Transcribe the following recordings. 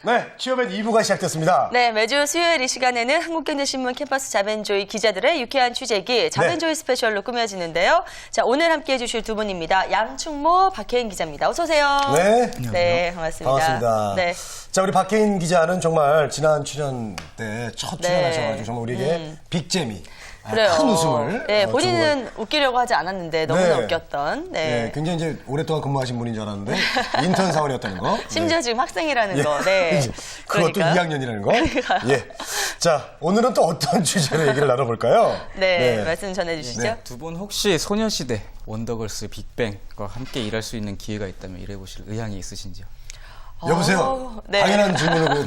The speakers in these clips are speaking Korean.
네, 취업엔 2부가 시작됐습니다. 네, 매주 수요일 이 시간에는 한국경제신문 캠퍼스 자벤조이 기자들의 유쾌한 취재기 자벤조이 스페셜로 꾸며지는데요. 자, 오늘 함께해 주실 두 분입니다. 양충모, 박혜인 기자입니다. 어서 오세요. 네. 네, 반갑습니다. 반갑습니다. 네. 자, 우리 박혜인 기자는 정말 지난 출연 때 첫 출연하셔가지고 정말 우리에게 빅재미, 그래요. 큰 웃음을. 네, 본인은 웃기려고 하지 않았는데 너무나 웃겼던. 네. 네, 굉장히 이제 오랫동안 근무하신 분인 줄 알았는데 인턴 사원이었다는 거. 심지어 지금 학생이라는 거. 네. 그것도 그러니까. 2학년이라는 거. 예. 자, 오늘은 또 어떤 주제로 얘기를 나눠볼까요? 네, 말씀 전해주시죠. 네. 두 분 혹시 소녀시대, 원더걸스, 빅뱅과 함께 일할 수 있는 기회가 있다면 일해보실 의향이 있으신지요? 여보세요. 네. 당연한 질문을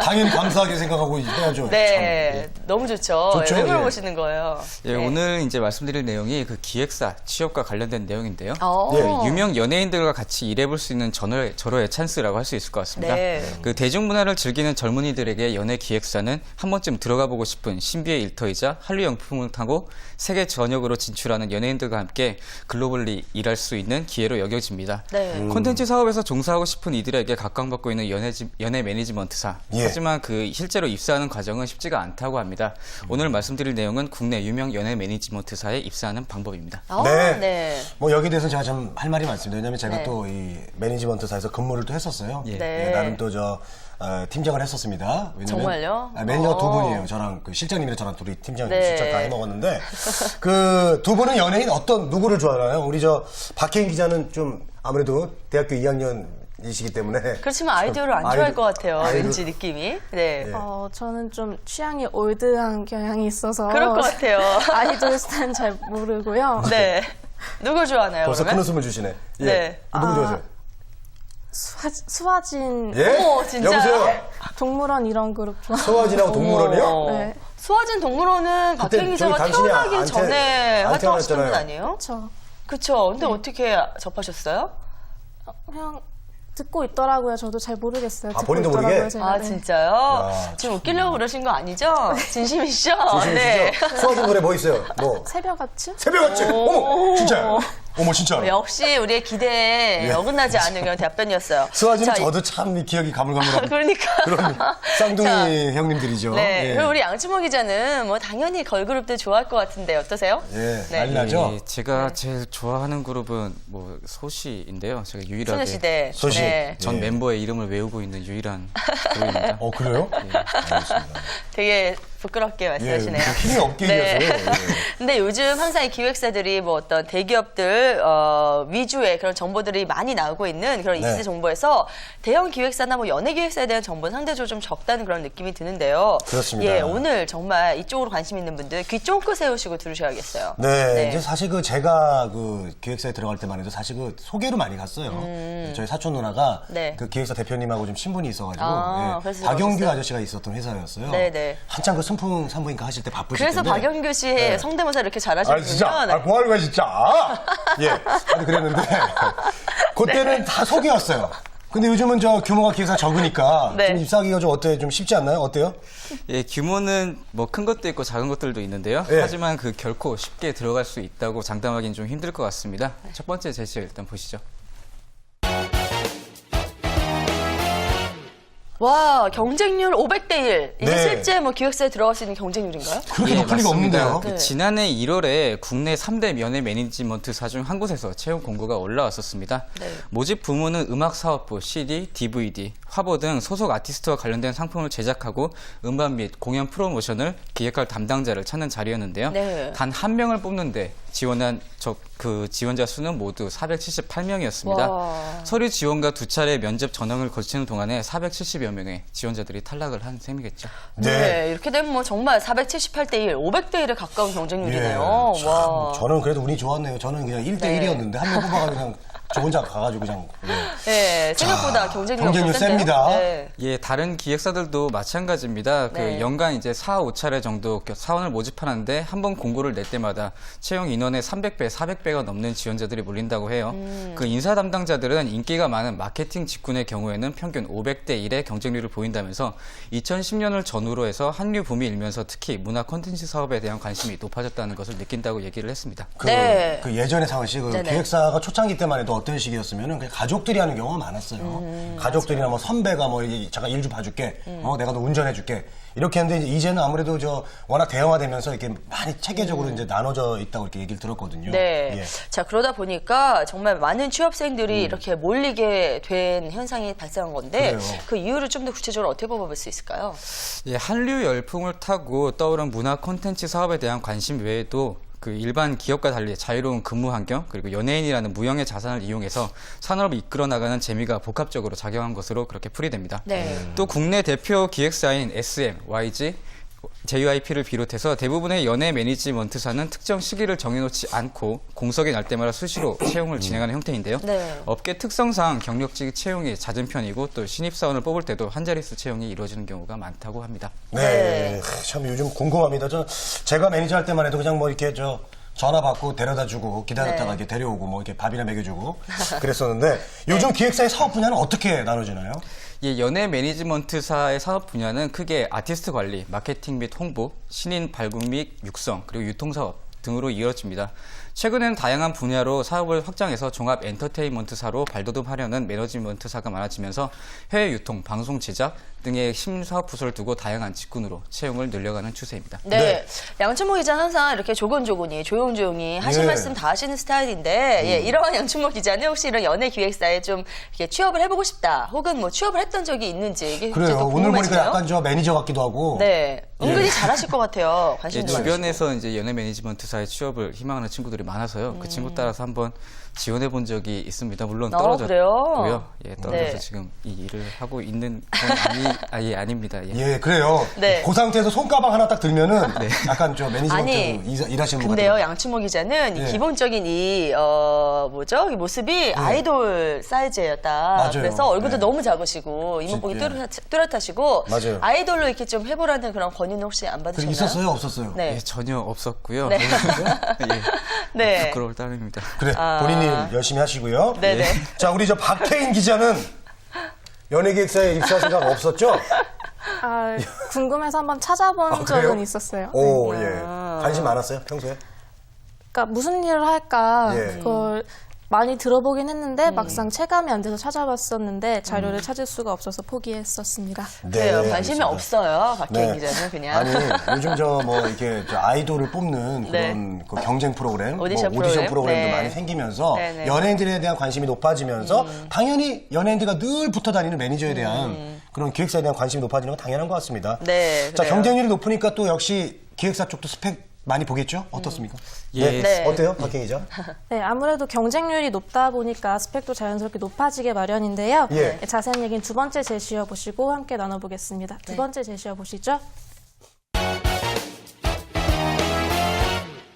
당연히 감사하게 생각하고 해야죠. 네, 너무 좋죠. 좋죠, 왜 예. 물어보시는 거예요? 예, 네. 오늘 이제 말씀드릴 내용이 그 기획사 취업과 관련된 내용인데요. 예. 그 유명 연예인들과 같이 일해볼 수 있는 절호의 찬스라고 할 수 있을 것 같습니다. 네. 그 대중문화를 즐기는 젊은이들에게 연예 기획사는 한 번쯤 들어가 보고 싶은 신비의 일터이자 한류 영품을 타고 세계 전역으로 진출하는 연예인들과 함께 글로벌리 일할 수 있는 기회로 여겨집니다. 네. 콘텐츠 사업에서 종사하고 싶은 이들에게 각광받고 있는 연예 매니지먼트사. 예. 하지만 그 실제로 입사하는 과정은 쉽지가 않다고 합니다. 오늘 말씀드릴 내용은 국내 유명 연예 매니지먼트사에 입사하는 방법입니다. 네. 네. 뭐 여기에 대해서 제가 좀 할 말이 많습니다. 왜냐하면 제가 네. 또 이 매니지먼트사에서 근무를 또 했었어요. 예. 네. 나름 또 팀장을 했었습니다. 왜냐면 정말요? 매니저가 두 분이에요. 저랑 그 실장님이랑 저랑 둘이 팀장 네. 실장 다 해먹었는데 그 두 분은 연예인 누구를 좋아하나요? 우리 박혜인 기자는 좀 아무래도 대학교 2학년이시기 때문에 그렇지만 아이돌을 안 좋아할 것 같아요. 왠지 느낌이. 네. 저는 좀 취향이 올드한 경향이 있어서 그럴 것 같아요. 아이돌 스타는 잘 모르고요. 네. 누굴 좋아하나요? 벌써 큰 그러면? 웃음을 주시네. 예. 네. 누구 좋아하세요? 수아진, 예? 어머, 진짜요? 여보세요? 동물원 이런 그룹 좋아. 소화진하고 동물원이요? 어머. 네. 수아진 동물원은 그때 박혜인 기자가 저기 당신이 태어나기 전에 안 활동하셨던 분 태어났잖아요. 아니에요? 저 그쵸. 근데 어떻게 접하셨어요? 그냥 듣고 있더라고요. 저도 잘 모르겠어요. 듣고 본인도 모르게? 있더라고요, 제가. 아, 네. 진짜요? 야, 지금 웃기려고 그러신 거 아니죠? 진심이시죠? 조심히시죠? 네. 수화진 노래 뭐 있어요? 뭐 새벽 아침? 새벽같이 어머 진짜요? 어머 진짜. 역시 우리의 기대에 예. 어긋나지 않은 그런 답변이었어요. 수화진은 자, 저도 참 기억이 가물가물하고 그러니까. 그런 쌍둥이 형님들이죠. 네. 예. 그리고 우리 양치모 기자는 뭐 당연히 걸그룹들 좋아할 것 같은데 어떠세요? 예, 네. 난리 나죠? 예, 제가 제일 좋아하는 그룹은 뭐 소시인데요. 제가 유일하게 소녀시대. 소시. 네. 전 예. 멤버의 이름을 외우고 있는 유일한 그룹입니다. 그래요? 알겠습니다. 되게 부끄럽게 말씀하시네요. 힘이 없게 얘기하세요. 예. 근데 요즘 항상 이 기획사들이 뭐 어떤 대기업들 위주의 그런 정보들이 많이 나오고 있는 그런 네. 이시대 정보에서 대형 기획사나 뭐 연예 기획사에 대한 정보는 상대적으로 좀 적다는 그런 느낌이 드는데요. 그렇습니다. 예, 오늘 정말 이쪽으로 관심 있는 분들 귀 쫑긋 세우시고 들으셔야겠어요. 네, 이제 사실 제가 기획사에 들어갈 때만 해도 사실 소개로 많이 갔어요. 저희 사촌 누나가 네. 그 기획사 대표님하고 좀 친분이 있어가지고 아, 예, 그래서 박영규 들어오셨어요? 아저씨가 있었던 회사였어요. 네네. 한참 그 순풍 산부인과 하실 때 바쁘실 그래서 텐데. 박영규 씨의 네. 성대모사 이렇게 아 잘하시는군요. 진짜? 네. 뭐 하는 거야 진짜? 예, 아니 그랬는데 그때는 다 소개였어요. 근데 요즘은 규모가 기획사 적으니까 네. 좀 입사하기가 좀 좀 쉽지 않나요? 어때요? 예, 규모는 뭐 큰 것도 있고 작은 것들도 있는데요. 예. 하지만 그 결코 쉽게 들어갈 수 있다고 장담하기는 좀 힘들 것 같습니다. 첫 번째 제시 일단 보시죠. 와, 경쟁률 500대 1. 이게 네. 실제 뭐 기획사에 들어갈 수 있는 경쟁률인가요? 그렇게 높을 리가 없는데요. 그 네. 지난해 1월에 국내 3대 연예 매니지먼트사 중 한 곳에서 채용 공고가 올라왔었습니다. 네. 모집 부문은 음악사업부, CD, DVD, 화보 등 소속 아티스트와 관련된 상품을 제작하고 음반 및 공연 프로모션을 기획할 담당자를 찾는 자리였는데요. 네. 단 한 명을 뽑는데 지원한 그 지원자 수는 모두 478명이었습니다. 와. 서류 지원과 2차례 면접 전형을 거치는 동안에 470여 명의 지원자들이 탈락을 한 셈이겠죠. 네. 이렇게 되면 뭐 정말 478대 1, 500대 1에 가까운 경쟁률이네요. 참, 와. 저는 그래도 운이 좋았네요. 저는 그냥 1대 네. 1이었는데 한 명 뽑아가지고 그냥 저 혼자 가가지고 그냥. 네, 생각보다 경쟁률이 경쟁률 없었는데요. 셉니다. 네. 예, 다른 기획사들도 마찬가지입니다. 네. 그 연간 이제 4, 5차례 정도 사원을 모집하는데 한 번 공고를 낼 때마다 채용 인원의 300배, 400배가 넘는 지원자들이 몰린다고 해요. 그 인사 담당자들은 인기가 많은 마케팅 직군의 경우에는 평균 500대 1의 경쟁률을 보인다면서 2010년을 전후로 해서 한류 붐이 일면서 특히 문화 콘텐츠 사업에 대한 관심이 높아졌다는 것을 느낀다고 얘기를 했습니다. 네. 그 예전에 상원 씨, 네네. 기획사가 초창기 때만 해도 어떤 식이었으면은 그냥 가족들이 하는 경우가 많았어요. 가족들이나 뭐 선배가 뭐 이게 잠깐 일 좀 봐줄게. 내가 너 운전해줄게. 이렇게 했는데 이제는 아무래도 워낙 대형화되면서 이렇게 많이 체계적으로 이제 나눠져 있다고 이렇게 얘기를 들었거든요. 네. 예. 자, 그러다 보니까 정말 많은 취업생들이 이렇게 몰리게 된 현상이 발생한 건데 그래요. 그 이유를 좀 더 구체적으로 어떻게 뽑아볼 수 있을까요? 예, 한류 열풍을 타고 떠오른 문화 콘텐츠 사업에 대한 관심 외에도 그 일반 기업과 달리 자유로운 근무 환경 그리고 연예인이라는 무형의 자산을 이용해서 산업을 이끌어 나가는 재미가 복합적으로 작용한 것으로 그렇게 풀이됩니다. 네. 또 국내 대표 기획사인 SM, YG, JYP를 비롯해서 대부분의 연예 매니지먼트사는 특정 시기를 정해놓지 않고 공석이 날 때마다 수시로 채용을 진행하는 형태인데요. 네. 업계 특성상 경력직 채용이 잦은 편이고 또 신입사원을 뽑을 때도 한 자릿수 채용이 이루어지는 경우가 많다고 합니다. 네. 참 요즘 궁금합니다. 제가 매니저 할 때만 해도 그냥 뭐 이렇게 전화 받고 데려다 주고 기다렸다가 네. 이렇게 데려오고 뭐 이렇게 밥이나 먹여주고 그랬었는데 요즘 기획사의 사업 분야는 어떻게 나눠지나요? 예, 연예 매니지먼트사의 사업 분야는 크게 아티스트 관리, 마케팅 및 홍보, 신인 발굴 및 육성, 그리고 유통 사업 등으로 이루어집니다. 최근에는 다양한 분야로 사업을 확장해서 종합 엔터테인먼트사로 발돋움하려는 매니지먼트사가 많아지면서 해외 유통, 방송 제작 등의 신사업 부서를 두고 다양한 직군으로 채용을 늘려가는 추세입니다. 네. 네. 양춘모 기자는 항상 이렇게 조곤조곤히 조용조용히 하실 예. 말씀 다 하시는 스타일인데 예, 이러한 양춘모 기자는 혹시 이런 연예 기획사에 좀 이렇게 취업을 해보고 싶다 혹은 뭐 취업을 했던 적이 있는지 이게 그래요. 또 오늘 보니까 궁금해지네요. 약간 매니저 같기도 하고. 네. 은근히 잘하실 것 같아요. 예, 관심도 많으시고. 주변에서 이제 연예 매니지먼트사에 취업을 희망하는 친구들이 많아서요. 그 친구 따라서 한번 지원해 본 적이 있습니다. 물론 떨어졌고요. 그래요? 예, 떨어져서 네. 지금 이 일을 하고 있는 건 아닙니다. 예. 예, 그래요. 네. 그 상태에서 손가방 하나 딱 들면은 약간 매니지먼트 아니, 일하시는 분 근데요, 같아요. 양춘모 기자는 이 예. 기본적인 이 모습이 아이돌 사이즈였다. 맞아요. 그래서 얼굴도 네. 너무 작으시고 이목구비 진짜. 뚜렷하시고 맞아요. 아이돌로 이렇게 좀 해보라는 그런 권유는 혹시 안 받으셨나요? 있었어요? 없었어요? 네. 예, 전혀 없었고요. 네. 예, 네. 부끄러울 따름입니다. 그래, 본인이 열심히 하시고요. 네네. 자, 우리 박혜인 기자는 연예기획사에 입사할 생각 없었죠? 아, 궁금해서 한번 찾아본 그래요? 적은 있었어요. 오, 네. 예. 관심 많았어요, 평소에? 그러니까 무슨 일을 할까 예. 그걸 많이 들어보긴 했는데 막상 체감이 안 돼서 찾아봤었는데 자료를 찾을 수가 없어서 포기했었습니다. 그래요. 관심이 알겠습니다. 없어요. 박혜인 네. 기자는 그냥. 아니, 요즘 이렇게 아이돌을 뽑는 네. 그런 그 경쟁 프로그램, 오디션 오디션 프로그램? 프로그램도 네. 많이 생기면서 네네. 연예인들에 대한 관심이 높아지면서 당연히 연예인들과 늘 붙어 다니는 매니저에 대한 그런 기획사에 대한 관심이 높아지는 건 당연한 것 같습니다. 네, 자, 그래요. 경쟁률이 높으니까 또 역시 기획사 쪽도 스펙 많이 보겠죠? 어떻습니까? 예. 네. 어때요, 박혜인 기자? 네, 아무래도 경쟁률이 높다 보니까 스펙도 자연스럽게 높아지게 마련인데요. 예. 자세한 얘기는 두 번째 제시어 보시고 함께 나눠보겠습니다. 두 번째 제시어 보시죠.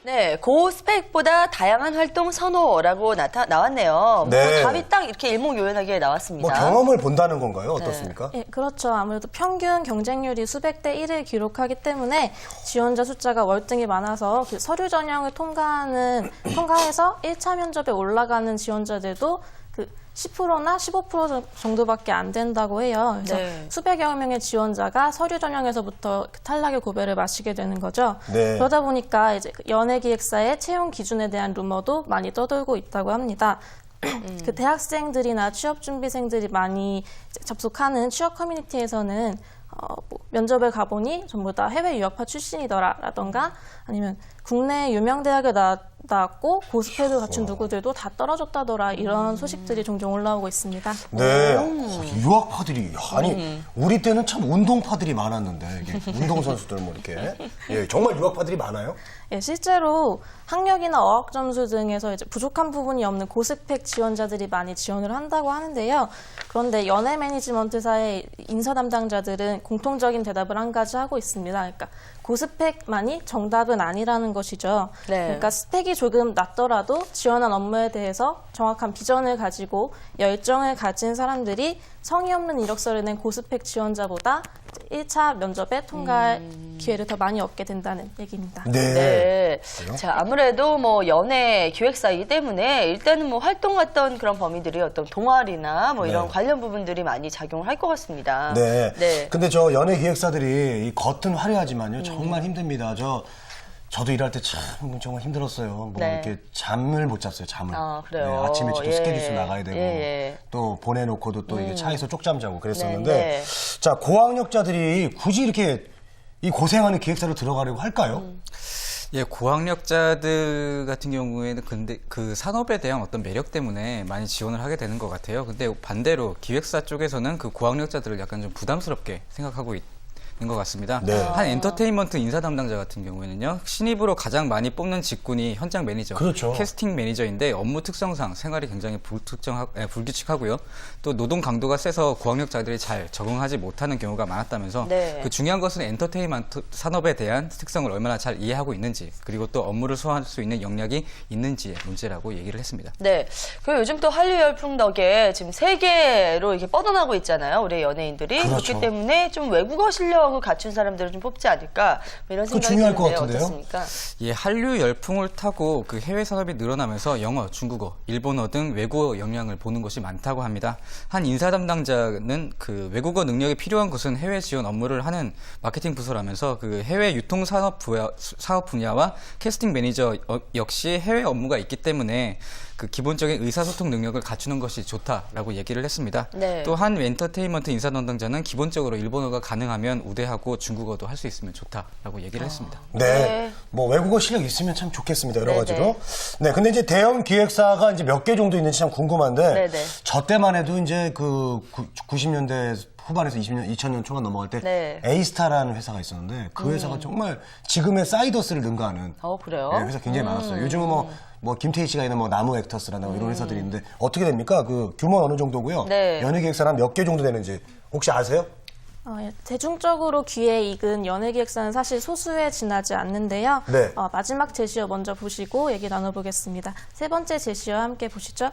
네, 고스펙보다 다양한 활동 선호라고 나왔네요. 네. 뭐 답이 딱 이렇게 일목요연하게 나왔습니다. 뭐 경험을 본다는 건가요? 어떻습니까? 예, 그렇죠. 아무래도 평균 경쟁률이 수백 대 1을 기록하기 때문에 지원자 숫자가 월등히 많아서 그 서류 전형을 통과해서 1차 면접에 올라가는 지원자들도 그 10%나 15% 정도밖에 안 된다고 해요. 그래서 네. 수백여 명의 지원자가 서류 전형에서부터 탈락의 고배를 마시게 되는 거죠. 네. 그러다 보니까 이제 연예기획사의 채용 기준에 대한 루머도 많이 떠돌고 있다고 합니다. 그 대학생들이나 취업준비생들이 많이 접속하는 취업 커뮤니티에서는 면접을 가보니 전부 다 해외 유학파 출신이더라라던가 아니면 국내 유명 대학을 나왔고 고스펙을 갖춘 누구들도 다 떨어졌다더라 이런 소식들이 종종 올라오고 있습니다. 네. 유학파들이 아니 우리 때는 참 운동파들이 많았는데 이게 운동선수들 뭐 이렇게 예, 정말 유학파들이 많아요? 예, 실제로 학력이나 어학 점수 등에서 이제 부족한 부분이 없는 고스펙 지원자들이 많이 지원을 한다고 하는데요. 그런데 연예 매니지먼트사의 인사 담당자들은 공통적인 대답을 한 가지 하고 있습니다. 그러니까 고스펙만이 정답은 아니라는 것이죠. 네. 그러니까 스펙이 조금 낮더라도 지원한 업무에 대해서 정확한 비전을 가지고 열정을 가진 사람들이 성의 없는 이력서를 낸 고스펙 지원자보다 1차 면접에 통과할 기회를 더 많이 얻게 된다는 얘기입니다. 네. 그래요? 자, 아무래도 뭐 연예 기획사이기 때문에 일단은 뭐 활동했던 그런 범위들이 어떤 동아리나 뭐 이런 네. 관련 부분들이 많이 작용을 할 것 같습니다. 네. 네. 근데 연예 기획사들이 이 겉은 화려하지만요 정말 힘듭니다. 저도 일할 때 참 정말 힘들었어요. 뭐 네. 이렇게 잠을 못 잤어요. 잠을. 아, 그래요? 네, 아침 일찍 또 예. 스케줄 나가야 되고 예. 또 보내놓고도 또 이게 차에서 쪽잠 자고 그랬었는데 네. 자 고학력자들이 굳이 이렇게 이 고생하는 기획사로 들어가려고 할까요? 예, 고학력자들 같은 경우에는 근데 그 산업에 대한 어떤 매력 때문에 많이 지원을 하게 되는 것 같아요. 근데 반대로 기획사 쪽에서는 그 고학력자들을 약간 좀 부담스럽게 생각하고 있는 것 같습니다. 네. 한 엔터테인먼트 인사 담당자 같은 경우에는요, 신입으로 가장 많이 뽑는 직군이 현장 매니저, 그렇죠. 캐스팅 매니저인데 업무 특성상 생활이 굉장히 불규칙하고요. 또 노동 강도가 세서 고학력자들이 잘 적응하지 못하는 경우가 많았다면서 네. 그 중요한 것은 엔터테인먼트 산업에 대한 특성을 얼마나 잘 이해하고 있는지, 그리고 또 업무를 소화할 수 있는 역량이 있는지의 문제라고 얘기를 했습니다. 네. 그리고 요즘 또 한류 열풍 덕에 지금 세계로 이렇게 뻗어나고 있잖아요. 우리 연예인들이. 그렇죠. 그렇기 때문에 좀 외국어 실력을 갖춘 사람들을 좀 뽑지 않을까 뭐 이런 그거 생각이 중요할 것 드는데요. 같은데요? 어떻습니까? 예, 한류 열풍을 타고 그 해외 산업이 늘어나면서 영어, 중국어, 일본어 등 외국어 역량을 보는 것이 많다고 합니다. 한 인사 담당자는 그 외국어 능력이 필요한 곳은 해외 지원 업무를 하는 마케팅 부서라면서 그 해외 유통 사업 분야와 캐스팅 매니저 역시 해외 업무가 있기 때문에 그 기본적인 의사소통 능력을 갖추는 것이 좋다라고 얘기를 했습니다. 네. 또 한 엔터테인먼트 인사 담당자는 기본적으로 일본어가 가능하면 우대하고 중국어도 할 수 있으면 좋다라고 얘기를 했습니다. 네. 네. 뭐 외국어 실력 있으면 참 좋겠습니다. 여러 네, 가지로. 네. 근데 이제 대형 기획사가 이제 몇 개 정도 있는지 참 궁금한데 네, 네. 저 때만 해도 이제 그 90년대 후반에서 2000년 초반 넘어갈 때 네. A스타라는 회사가 있었는데 그 회사가 정말 지금의 사이더스를 능가하는 그래요? 네, 회사 굉장히 많았어요. 요즘은 뭐 김태희 씨가 있는 뭐 나무 액터스라나 뭐 이런 회사들이 있는데 어떻게 됩니까? 그 규모는 어느 정도고요? 네. 연예기획사는 몇 개 정도 되는지 혹시 아세요? 예, 대중적으로 귀에 익은 연예기획사는 사실 소수에 지나지 않는데요. 네. 마지막 제시어 먼저 보시고 얘기 나눠보겠습니다. 세 번째 제시어 함께 보시죠.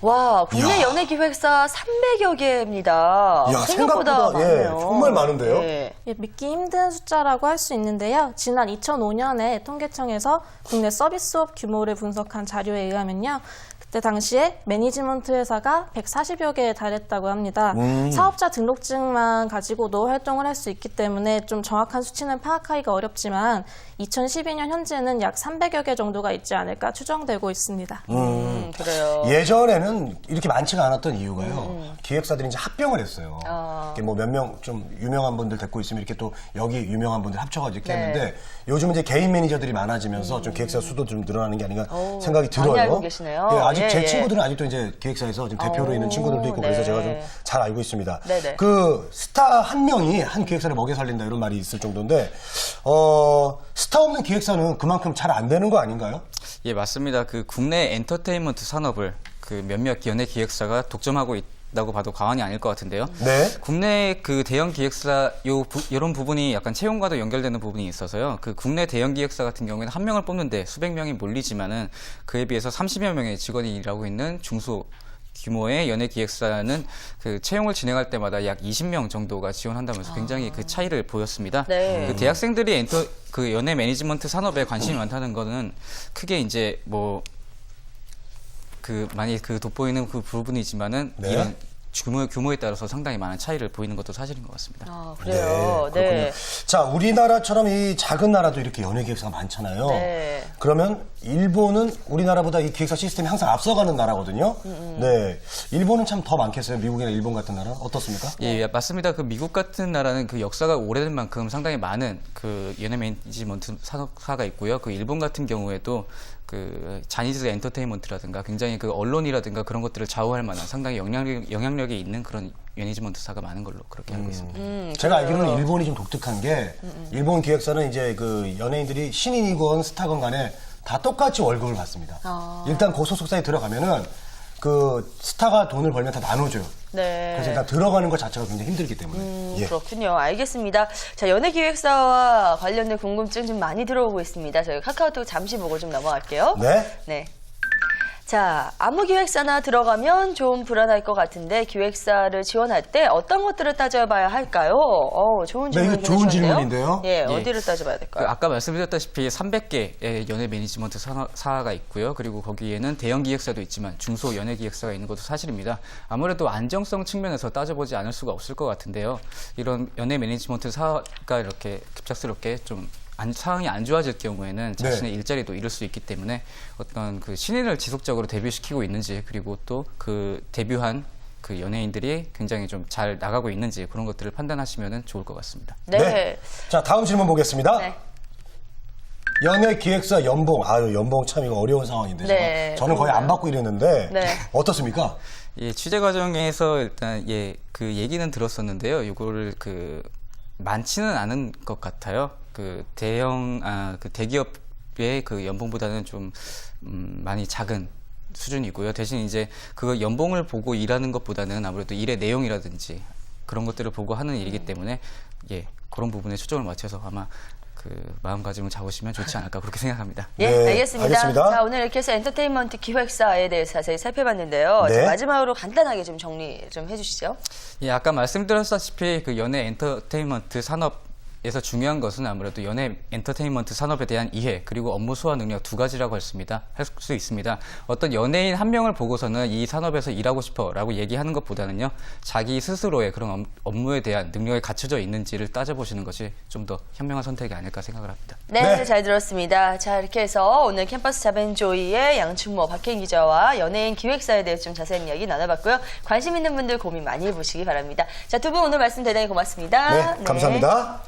와, 국내 이야. 연예기획사 300여 개입니다. 이야, 생각보다 생각보다, 예, 많네요. 정말 많은데요? 예. 예, 믿기 힘든 숫자라고 할 수 있는데요. 지난 2005년에 통계청에서 국내 서비스업 규모를 분석한 자료에 의하면요. 그때 당시에 매니지먼트 회사가 140여 개에 달했다고 합니다. 사업자 등록증만 가지고도 활동을 할 수 있기 때문에 좀 정확한 수치는 파악하기가 어렵지만 2012년 현재는 약 300여 개 정도가 있지 않을까 추정되고 있습니다. 그래요. 예전에는 이렇게 많지가 않았던 이유가요. 기획사들이 이제 합병을 했어요. 이렇게 뭐 몇 명 좀 유명한 분들 데리고 있으면 이렇게 또 여기 유명한 분들 합쳐가지고 이렇게 네. 했는데 요즘은 이제 개인 매니저들이 많아지면서 좀 기획사 수도 좀 늘어나는 게 아닌가 생각이 들어요. 많이 알고 계시네요. 예, 아직 제 예. 친구들은 아직도 이제 기획사에서 지금 대표로 있는 친구들도 있고 그래서 네. 제가 좀 잘 알고 있습니다. 네네. 그 스타 한 명이 한 기획사를 먹여 살린다 이런 말이 있을 정도인데 스타 없는 기획사는 그만큼 잘 안 되는 거 아닌가요? 예, 맞습니다. 그 국내 엔터테인먼트 산업을 그 몇몇 연예 기획사가 독점하고 있다고 봐도 과언이 아닐 것 같은데요. 네. 국내 그 대형 기획사 이런 부분이 약간 채용과도 연결되는 부분이 있어서요. 그 국내 대형 기획사 같은 경우에는 한 명을 뽑는데 수백 명이 몰리지만은 그에 비해서 30여 명의 직원이 일하고 있는 중소 규모의 연예 기획사는 그 채용을 진행할 때마다 약 20명 정도가 지원한다면서 굉장히 그 차이를 보였습니다. 네. 그 대학생들이 그 연예 매니지먼트 산업에 관심이 많다는 거는 크게 이제 뭐 그 많이 그 돋보이는 그 부분이지만은 네. 이런 규모에 따라서 상당히 많은 차이를 보이는 것도 사실인 것 같습니다. 아, 그래요. 그렇군요. 네. 자, 우리나라처럼 이 작은 나라도 이렇게 연예 기획사가 많잖아요. 네. 그러면 일본은 우리나라보다 이 기획사 시스템이 항상 앞서가는 나라거든요. 네. 일본은 참 더 많겠어요. 미국이나 일본 같은 나라 어떻습니까? 예, 맞습니다. 그 미국 같은 나라는 그 역사가 오래된 만큼 상당히 많은 그 연예 매니지먼트 산업사가 있고요. 그 일본 같은 경우에도 그 자니즈 엔터테인먼트라든가 굉장히 그 언론이라든가 그런 것들을 좌우할 만한 상당히 영향력이 있는 그런 매니지먼트사가 많은 걸로 그렇게 알고 있습니다. 제가 알기로는 일본이 좀 독특한 게 일본 기획사는 이제 그 연예인들이 신인이건 스타건 간에 다 똑같이 월급을 받습니다. 일단 그 소속사에 들어가면은 그 스타가 돈을 벌면 다 나눠줘요. 네. 그래서 일단 들어가는 것 자체가 굉장히 힘들기 때문에. 예. 그렇군요. 알겠습니다. 자, 연예기획사와 관련된 궁금증 좀 많이 들어오고 있습니다. 저희 카카오톡 잠시 보고 좀 넘어갈게요. 네. 네. 자, 아무 기획사나 들어가면 좀 불안할 것 같은데 기획사를 지원할 때 어떤 것들을 따져봐야 할까요? 좋은 질문 이거 좋은 질문인데요. 예, 어디를 따져봐야 될까요? 아까 말씀드렸다시피 300개의 연예 매니지먼트 사가 있고요. 그리고 거기에는 대형 기획사도 있지만 중소 연예 기획사가 있는 것도 사실입니다. 아무래도 안정성 측면에서 따져보지 않을 수가 없을 것 같은데요. 이런 연예 매니지먼트 사가 이렇게 급작스럽게 좀 상황이 안 좋아질 경우에는 자신의 일자리도 잃을 수 있기 때문에 어떤 그 신인을 지속적으로 데뷔시키고 있는지, 그리고 또 그 데뷔한 그 연예인들이 굉장히 좀 잘 나가고 있는지, 그런 것들을 판단하시면 좋을 것 같습니다. 네. 자, 다음 질문 보겠습니다. 네. 연예 기획사 연봉, 연봉 참 이거 어려운 상황인데 네, 저는 거의 안 받고 이랬는데 네. 어떻습니까? 예, 취재 과정에서 일단 그 얘기는 들었었는데요. 이거를 그 많지는 않은 것 같아요. 그 대기업의 그 연봉보다는 좀 많이 작은 수준이고요. 대신 이제 그 연봉을 보고 일하는 것보다는 아무래도 일의 내용이라든지 그런 것들을 보고 하는 일이기 때문에 그런 부분에 초점을 맞춰서 아마 그 마음가짐을 잡으시면 좋지 않을까 그렇게 생각합니다. 예, 네, 알겠습니다. 알겠습니다. 자, 오늘 이렇게 해서 엔터테인먼트 기획사에 대해서 자세히 살펴봤는데요. 네. 자, 마지막으로 간단하게 좀 정리 좀 해주시죠. 예, 아까 말씀드렸다시피 그 연예 엔터테인먼트 산업에서 중요한 것은 아무래도 연예 엔터테인먼트 산업에 대한 이해, 그리고 업무 소화 능력 두 가지라고 할 수 있습니다. 어떤 연예인 한 명을 보고서는 이 산업에서 일하고 싶어라고 얘기하는 것보다는요, 자기 스스로의 그런 업무에 대한 능력이 갖춰져 있는지를 따져보시는 것이 좀 더 현명한 선택이 아닐까 생각을 합니다. 네, 네. 잘 들었습니다. 자, 이렇게 해서 오늘 캠퍼스 잡앤조이의 양충모 박혜인 기자와 연예인 기획사에 대해서 좀 자세한 이야기 나눠봤고요. 관심 있는 분들 고민 많이 해보시기 바랍니다. 자, 두 분 오늘 말씀 대단히 고맙습니다. 네, 감사합니다.